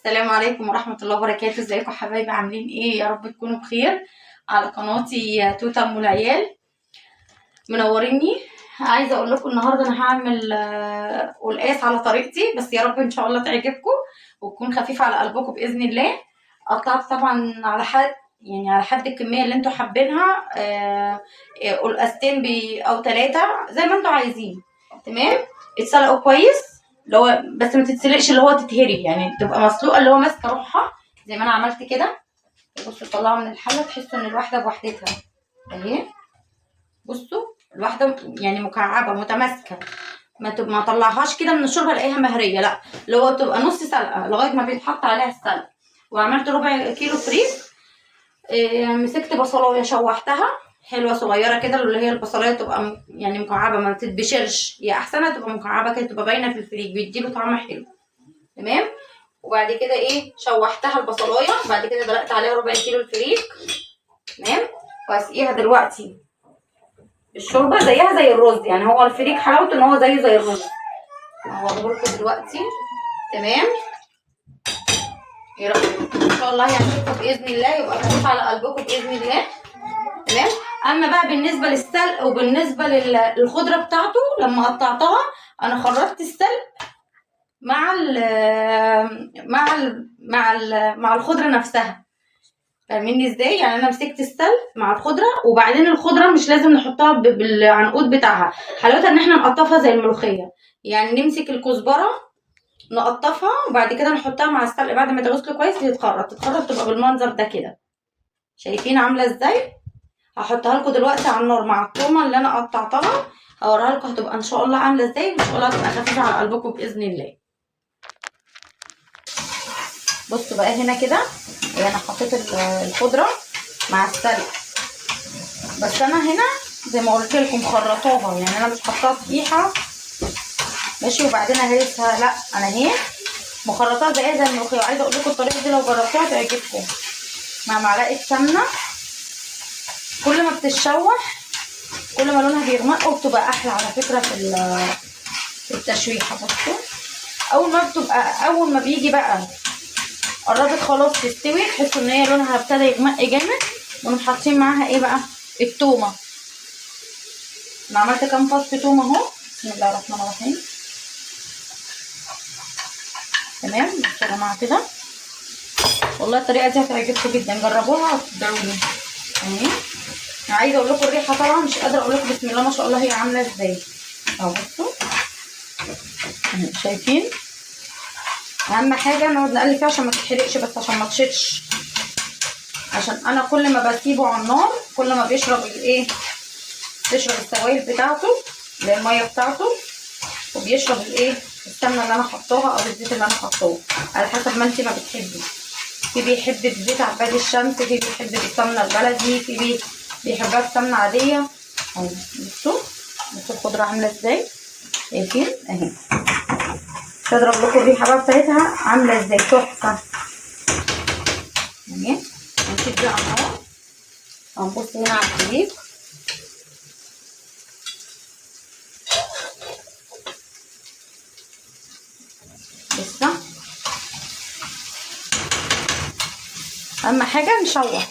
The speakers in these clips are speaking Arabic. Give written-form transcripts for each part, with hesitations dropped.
السلام عليكم ورحمة الله وبركاته. ازيكم حبايبي؟ عاملين ايه؟ يا رب تكونوا بخير. على قناتي توته ام العيال، منوريني. عايزه اقول لكم النهارده انا هعمل قلقاس على طريقتي، بس يا رب ان شاء الله تعجبكم وتكون خفيفه على قلبكم باذن الله. قطعت طبعا على حد على حد الكميه اللي انتوا حابينها، قلقاستين او 3 زي ما انتوا عايزين. تمام. اتسلقوا كويس، اللي هو بس ما تتسلقش اللي هو تتهري، يعني تبقى مسلوقه اللي هو ماسكه روحها زي ما انا عملت كده. بصوا طلعوا من الحله تحسوا ان الواحده بوحدتها اهي. بصوا الواحده يعني مكعبه متماسكه، ما طلعهاش كده من الشوربه الاقيها مهريه، لا، اللي هو تبقى نص سلقه لغايه ما بيتحط عليها السلق. وعملت ربع كيلو فريك. مسكت بصلايه شوحتها حلوه صغيره كده، اللي هي البصلايه تبقى يعني مكعبه ما تتبشرش، هي احسنها تبقى مكعبه كده تبقى باينه في الفريك، بيديله طعم حلو. تمام. وبعد كده شوحتها البصلايه، وبعد كده دلقت عليها ربع كيلو الفريك. تمام. واسقيها دلوقتي الشوربه زيها زي الرز، يعني هو الفريك حلاوته ان هو زيه زي الرز. هوريه لكم دلوقتي. تمام. ايه رايكم؟ ان شاء الله يعجبكم باذن الله، يبقى خفيف على قلبكم باذن الله. تمام. اما بقى بالنسبه للسلق وبالنسبه للخضره بتاعته، لما قطعتها انا خرجت السلق مع الخضره نفسها. فاهميني ازاي؟ يعني انا مسكت السلق مع الخضره، وبعدين الخضره مش لازم نحطها بالعنقود بتاعها، حلاوتها ان احنا نقطفها زي الملوخيه. يعني نمسك الكزبره نقطفها وبعد كده نحطها مع السلق بعد ما تغسله كويس، تتخرط تبقى بالمنظر ده كده. شايفين عامله ازاي؟ هحطها لكم دلوقتي على النار مع التومه اللي انا قطعتها، هوريها لكم هتبقى ان شاء الله عامله ازاي، ان شاء الله هتبقى خفيفه على قلبكم باذن الله. بصوا بقى هنا كده، انا حطيت الخضره مع السلق، بس انا هنا زي ما قلت لكم خرطوها، يعني انا مش حاطاها صحيحه ماشي وبعدين اهرسها، لا، انا اهي مخرطاها زي الملوخيه. وعايزه اقول لكم الطريقه دي لو جربتوها تعجبكم. مع معلقه سمنه، كل ما بتتشوح كل ما لونها بيغمق وبتبقى احلى على فكره في التشويحه. بصوا اول ما بيجي بقى قربت خلاص تستوي، تحسوا ان هي لونها ابتدى يغمق جامد، ونقوم حاطين معاها ايه بقى؟ التومه. انا عملت كام فص تومه اهو. بسم الله الرحمن الرحيم. تمام. بصوا يا جماعه كده، والله الطريقه دي هتعجبكم جدا، جربوها وتدعوا لي. اهي عايزه اقول لكم الريحه طبعا مش قادره اقول لكم بسم الله ما شاء الله هي عامله ازاي اهو. بصوا شايفين؟ اهم حاجه نقعد نقلب فيها عشان ما تتحرقش، بس عشان ما تشطش، عشان انا كل ما بسيبه على النار كل ما بيشرب بيشرب السوائل بتاعته اللي هي الميه بتاعته، وبيشرب السمنه اللي انا حطاها او الزيت اللي انا حطاه، على حسب ما انت ما بتحبي. في بيحب بزيت عباد الشمس، في بيحب بالسمنه البلدي، في بيحبها بسمنه عاديه اهي. بصوا الخضره عامله ازاي، شايفين اهي؟ مش قادره اقول لكم الريحه بقى بتاعتها عامله ازاي، تحفه اهي. هنسيب بقى على النار، هنبص هنا على الفريك. لسه اهم حاجه نشوح.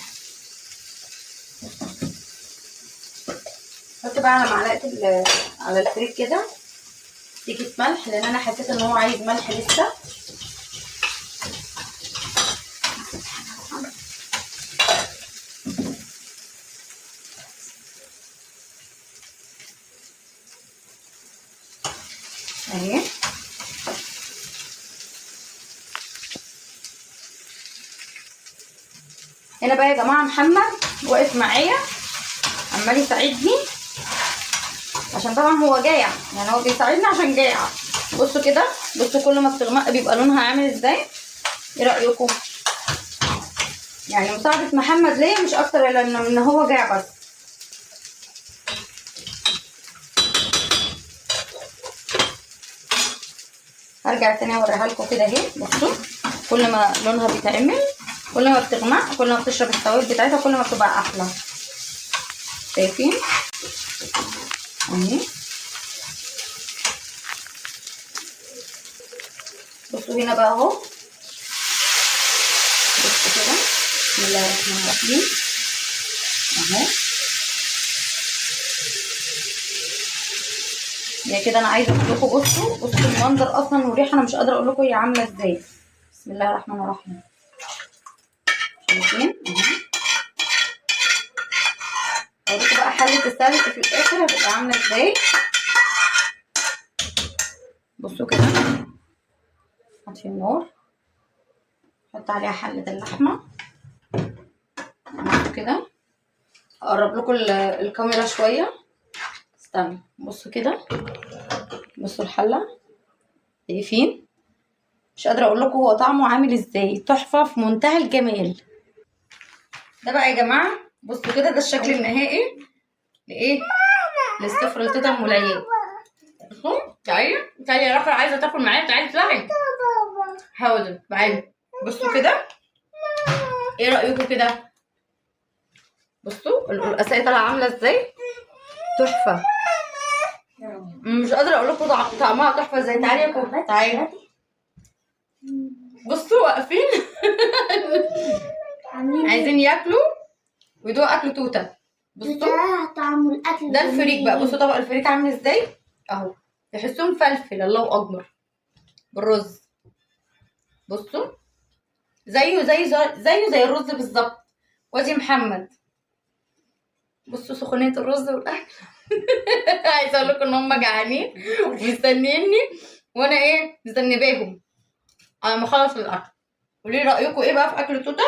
حط بقى على معلقه على الفريك كده سكه ملح، لان انا حسيت ان هو عايز ملح لسه. اهي هنا بقى يا جماعه محمد واقف معايا عمال يساعدني، عشان طبعا هو جايع، يعني هو بيساعدني عشان جايع. بصوا كده، بصوا كل ما بتغمق بيبقى لونها عامل ازاي. ايه رايكم؟ يعني مساعده محمد ليا مش اكتر الا ان هو جايع بس. هرجع تاني اوريها لكم كده اهي. بصوا كل ما لونها بيتعمل كل ما بتغمق كل ما بتشرب السوائل بتاعتها كل ما بتبقى احلى. شايفين اهي؟ بصوا هنا بقى اهو الله الرحمن الرحيم اهو. يعني كده انا عايزه اقول لكم بصوا المنظر اصلا والريحه، انا مش قادره اقول لكم هي عامله ازاي. بسم الله الرحمن الرحيم. شايفين اهو. اوريكم بقى حله السلق في الاخر هتبقى عامله ازاي. بصوا كده، هطفي النار، احط عليها حله اللحمه. بصوا كده، اقرب لكم الكاميرا شويه، استنى. بصوا كده، بصوا الحله، شايفين؟ مش قادره اقول لكم هو طعمه عامل ازاي، تحفه في منتهى الجمال. ده بقى يا جماعه بصوا كده، ده الشكل النهائي لايه، للسفره لتوته ام العيال. تعالي يا رخر، عايزه تاكل معايا، تعالي اطلعي. حاضر تعالي. بصوا كده، ايه رايكم كده؟ بصوا القلقاسه طالعه عامله ازاي، تحفه. مش قادره اقول لكم طعمها تحفه ازاي. تعالي يا كوكو تعالي. بصوا واقفين عايزين ياكلوا ويدوقوا اكل توته. بصوا طعم الاكل ده الفريك بقى. بصوا طبق الفريك عامل ازاي اهو، تحسوه مفلفل، الله اكبر، بالرز. بصوا زيه زي الرز بالظبط. وادي محمد، بصوا سخونيه الرز والاكل عايزه اقول لكم ان هم جعانين ومستنيني، وانا ايه مستنيباهم على ما اخلص الاكل. قولي رايكم ايه بقى في اكل توته.